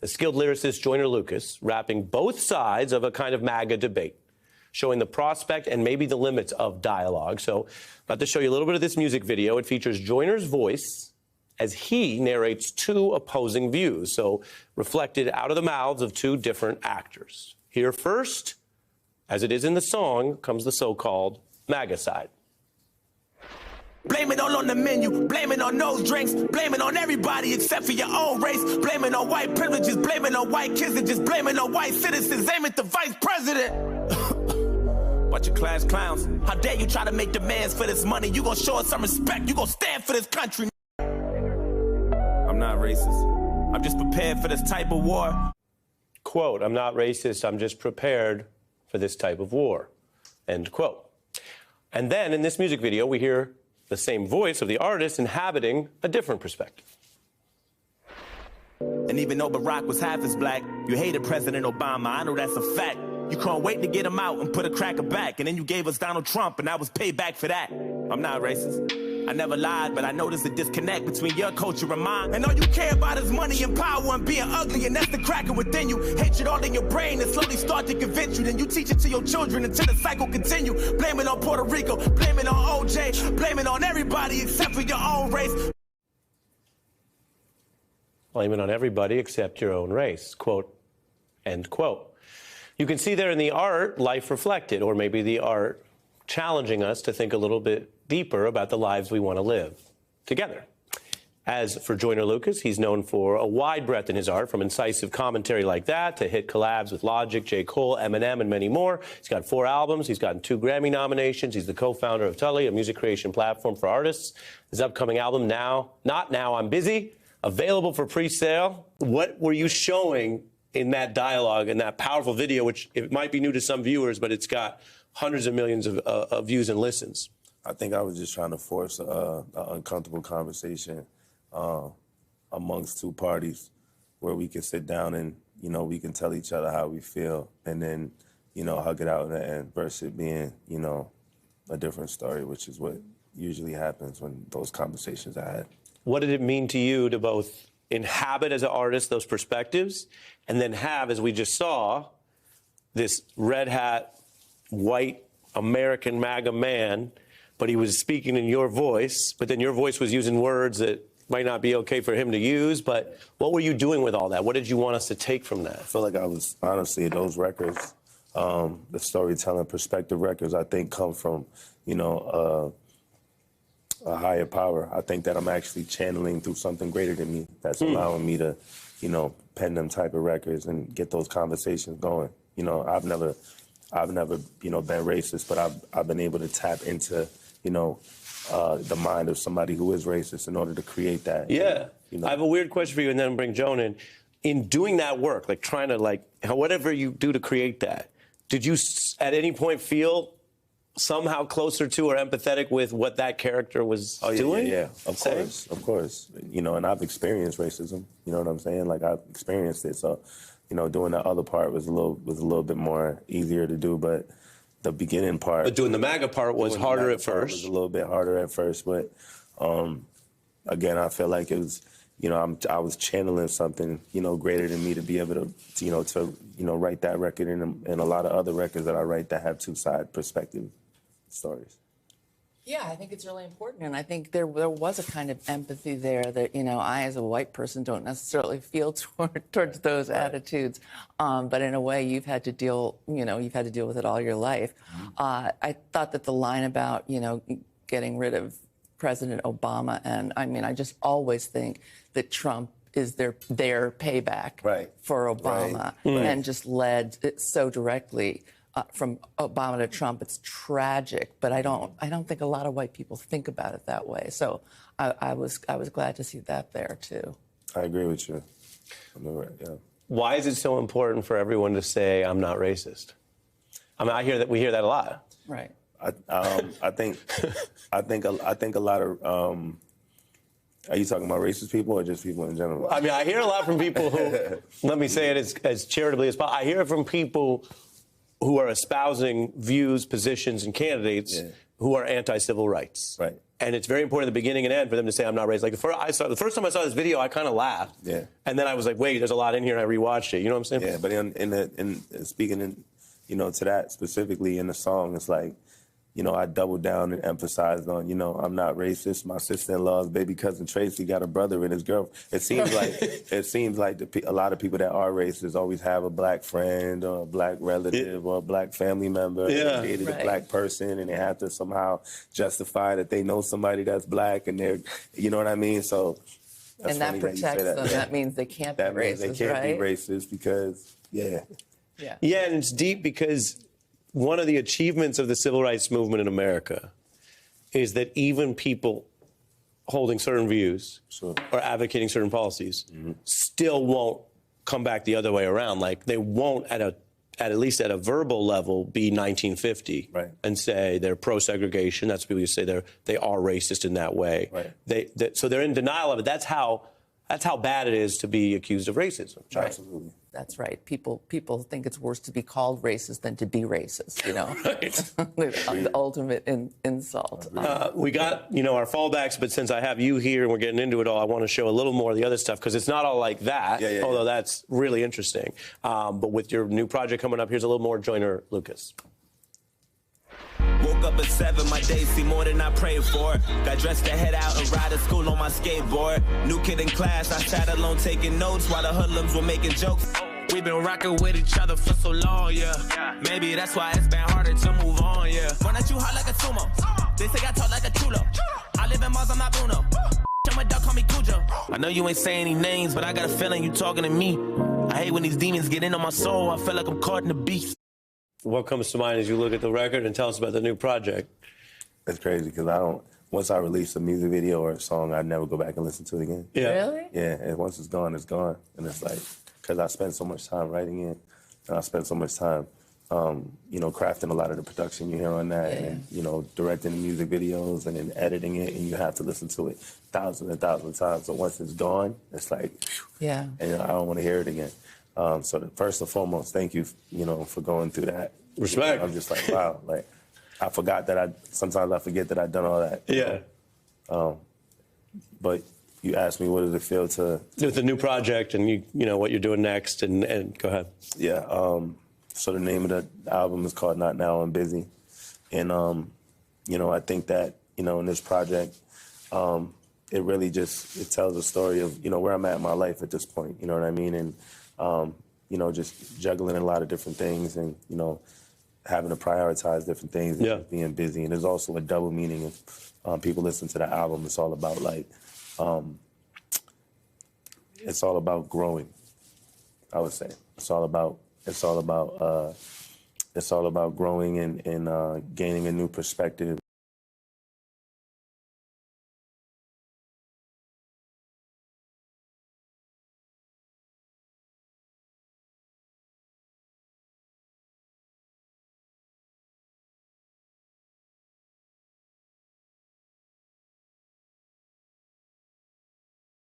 the skilled lyricist Joyner Lucas rapping both sides of a kind of MAGA debate, showing the prospect and maybe the limits of dialogue. So, about to show you a little bit of this music video. It features Joyner's voice as he narrates two opposing views, so reflected out of the mouths of two different actors. Here first, as it is in the song, comes the so-called MAGA side. Blame it all on the menu, blame it on those drinks, blame it on everybody except for your own race, blame it on white privileges, blame it on white kids, and just blame it on white citizens, aim at the vice president. Bunch of class clowns, how dare you try to make demands for this money? You gonna show us some respect, you gonna stand for this country. I'm not racist, I'm just prepared for this type of war. Quote, I'm not racist, I'm just prepared for this type of war, end quote. And then in this music video, we hear the same voice of the artist inhabiting a different perspective. And even though Barack was half as black, you hated President Obama, I know that's a fact. You couldn't wait to get him out and put a cracker back, and then you gave us Donald Trump, and I was payback for that. I'm not racist. I never lied, but I noticed a disconnect between your culture and mine. And all you care about is money and power and being ugly, and that's the cracker within you. Hatred all in your brain and slowly start to convince you. Then you teach it to your children until the cycle continue. Blame it on Puerto Rico, blame it on OJ, blame it on everybody except for your own race. Blame it on everybody except your own race, quote, end quote. You can see there in the art, life reflected, or maybe the art challenging us to think a little bit deeper about the lives we want to live together. As for Joyner Lucas, he's known for a wide breadth in his art, from incisive commentary like that to hit collabs with Logic, J. Cole, Eminem, and many more. He's got 4 albums. He's gotten 2 Grammy nominations. He's the co-founder of Tully, a music creation platform for artists. His upcoming album, Not Now, I'm Busy, available for pre-sale. What were you showing in that dialogue, in that powerful video, which it might be new to some viewers, but it's got hundreds of millions of views and listens? I think I was just trying to force an uncomfortable conversation amongst two parties where we can sit down and, we can tell each other how we feel and then, hug it out in the end versus it being, a different story, which is what usually happens when those conversations are had. What did it mean to you to both inhabit as an artist those perspectives and then have, as we just saw, this red hat, white American MAGA man, but he was speaking in your voice, but then your voice was using words that might not be okay for him to use, but what were you doing with all that? What did you want us to take from that? I feel like I was, honestly, those records, the storytelling perspective records, I think come from, a higher power. I think that I'm actually channeling through something greater than me that's allowing me to, pen them type of records and get those conversations going. I've never, been racist, but I've been able to tap into, the mind of somebody who is racist in order to create that. Yeah. I have a weird question for you, and then bring Joan in. In doing that work, like trying to, whatever you do to create that, did you at any point feel somehow closer to or empathetic with what that character was doing? Yeah, of course. And I've experienced racism, you know what I'm saying? Like, I've experienced it, so, doing that other part was a little bit more easier to do, but the beginning part... But doing the MAGA part was harder at first. It was a little bit harder at first, but, again, I feel like it was, I was channeling something, greater than me to be able to, write that record and a lot of other records that I write that have two-side perspective stories. Yeah, I think it's really important, and I think there was a kind of empathy there that, I as a white person don't necessarily feel towards those attitudes, but in a way you've had to deal with it all your life. I thought that the line about, getting rid of President Obama, and I just always think that Trump is their payback for Obama, and just led it so directly from Obama to Trump. It's tragic, but I don't think a lot of white people think about it that way. So I was glad to see that there too. I agree with you. Yeah. Why is it so important for everyone to say I'm not racist? I hear that we hear that a lot. Right. I think a lot of. Are you talking about racist people or just people in general? I hear a lot from people who, let me say it as charitably as possible. I hear it from people who are espousing views, positions, and candidates who are anti-civil rights. Right. And it's very important at the beginning and end for them to say, I'm not racist. Like the first time I saw this video, I kind of laughed. Yeah. And then I was like, wait, there's a lot in here, and I rewatched it. You know what I'm saying? Yeah, but in speaking in, you know, to that specifically in the song, it's like, you know, I doubled down and emphasized on, you know, I'm not racist. My sister-in-law's baby cousin Tracy got a brother and his girl. It seems like a lot of people that are racist always have a black friend or a black relative or a black family member. Yeah. They dated Right. a black person and they have to somehow justify that they know somebody that's black and they're, you know what I mean? So that's And that funny you say protects them. Yeah. That means they can't That be means racist, they can't right? be racist because, yeah. Yeah. Yeah, and it's deep because one of the achievements of the civil rights movement in America is that even people holding certain views Sure. or advocating certain policies still won't come back the other way around. Like they won't at least at a verbal level be 1950 Right. and say they're pro-segregation. That's what people say they are racist in that way. Right. So they're in denial of it. That's how bad it is to be accused of racism. Absolutely. That's right. People think it's worse to be called racist than to be racist, you know. The ultimate insult. We got, our fallbacks, but since I have you here and we're getting into it all, I want to show a little more of the other stuff because it's not all like that, although that's really interesting. But with your new project coming up, here's a little more Joyner Lucas. Woke up at 7, my days seem more than I prayed for. Got dressed to head out and ride to school on my skateboard. New kid in class, I sat alone taking notes while the hoodlums were making jokes. We've been rocking with each other for so long, yeah. Maybe that's why it's been harder to move on, yeah. Run at you hot like a sumo. They say I talk like a chulo. I live in Mars, I'm not Bruno. My dog call me Cujo. I know you ain't saying any names, but I got a feeling you talking to me. I hate when these demons get into my soul. I feel like I'm caught in the beast. What comes to mind as you look at the record and tell us about the new project? It's crazy because once I release a music video or a song, I never go back and listen to it again. Yeah. Really? Yeah, and once it's gone, it's gone. And it's like, because I spent so much time writing it, and I spent so much time, crafting a lot of the production you hear on that, and, directing the music videos and then editing it, and you have to listen to it thousands and thousands of times. So once it's gone, it's like, Yeah. and I don't want to hear it again. First and foremost, thank you, for going through that. Respect. I'm just like, wow, like, I forgot that sometimes I forget that I've done all that. Yeah. But you asked me, what does it feel to... With the new project and, what you're doing next, and go ahead. Yeah, so the name of the album is called Not Now, I'm Busy. And, I think that, in this project, it really it tells a story of, where I'm at in my life at this point, you know what I mean? And, just juggling a lot of different things and, having to prioritize different things and just being busy. And there's also a double meaning if people listen to the album. It's all about, it's all about growing, I would say. It's all about growing and gaining a new perspective